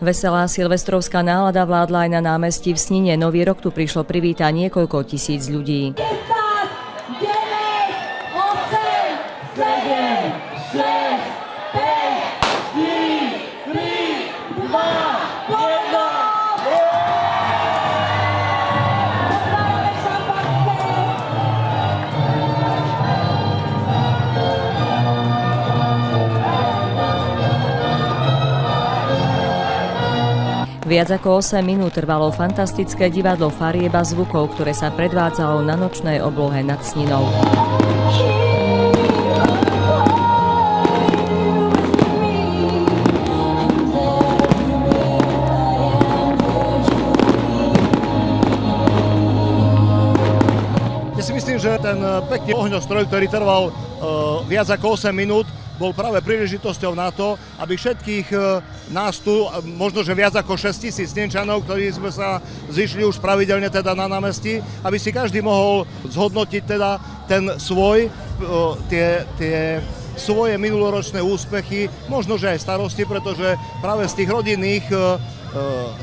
Veselá silvestrovská nálada vládla aj na námestí v Snine. Nový rok tu prišlo privítať niekoľko tisíc ľudí. 10, 9, 8, 7, 6, 5, 4, 3, 2, Viac ako 8 minút trvalo fantastické divadlo farieb a zvukov, ktoré sa predvádzalo na nočnej oblohe nad Sninou. Ja si myslím, že ten pekný ohňostroj, ktorý trval viac ako 8 minút, bol práve príležitosťou na to, aby všetkých nás tu, možno že viac ako 6 000 Snenčanov, ktorí sme sa zišli už pravidelne teda na námestí, aby si každý mohol zhodnotiť teda ten svoj, tie svoje minuloročné úspechy, možno že aj starosti, pretože práve z tých rodinných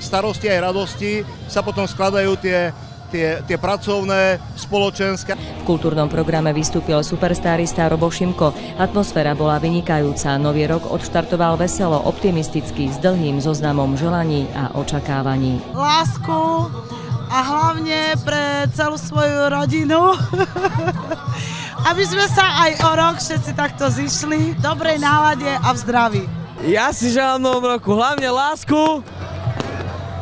starostí aj radostí sa potom skladajú tie pracovné, spoločenské. V kultúrnom programe vystúpil superstarista Robo Šimko. Atmosféra bola vynikajúca. Nový rok odštartoval veselo, optimisticky, s dlhým zoznamom želaní a očakávaní. Lásku a hlavne pre celú svoju rodinu. Aby sme sa aj o rok všetci takto zišli v dobrej nálade a v zdraví. Ja si želám novom roku hlavne lásku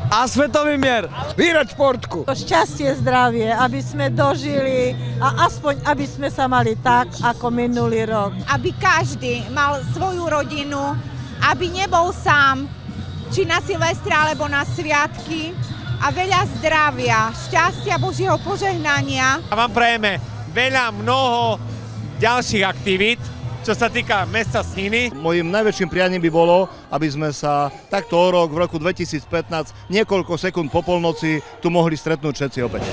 a svetový mier. Vyhrať športku. Šťastie, zdravie, aby sme dožili a aspoň, aby sme sa mali tak, ako minulý rok. Aby každý mal svoju rodinu, aby nebol sám, či na Silvestra, alebo na sviatky. A veľa zdravia, šťastia, Božieho požehnania. A vám prajeme mnoho ďalších aktivít, čo sa týka mesta Sniny. Mojím najväčším prianím by bolo, aby sme sa takto o rok, v roku 2015, niekoľko sekúnd po polnoci tu mohli stretnúť všetci opäť.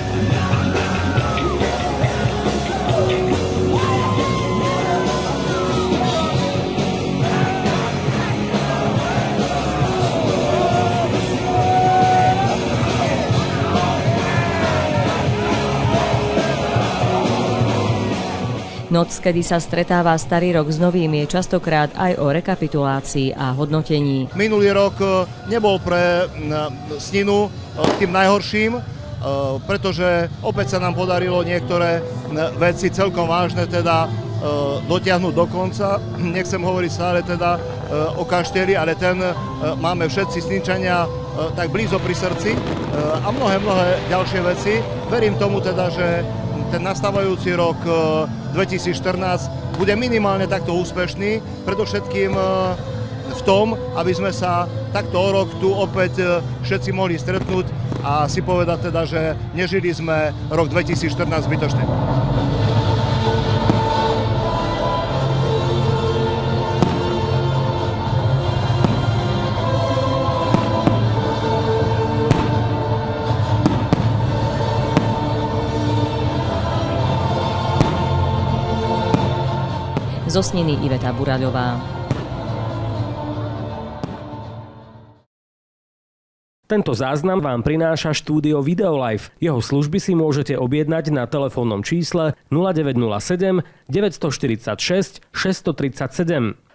Noc, kedy sa stretáva starý rok s novým, je častokrát aj o rekapitulácii a hodnotení. Minulý rok nebol pre Sninu tým najhorším, pretože opäť sa nám podarilo niektoré veci celkom vážne teda dotiahnuť do konca. Nechcem hovoriť stále teda o kašteli, ale ten máme všetci Snínčania tak blízo pri srdci a mnohé ďalšie veci. Verím tomu teda, že ten nastávajúci rok 2014 bude minimálne takto úspešný, predovšetkým v tom, aby sme sa takto o rok tu opäť všetci mohli stretnúť a si povedať teda, že nežili sme rok 2014 zbytočne. Zo Sniny Iveta Buraľová. Tento záznam vám prináša štúdio Videolife. Jeho služby si môžete objednať na telefónnom čísle 0907 946 637.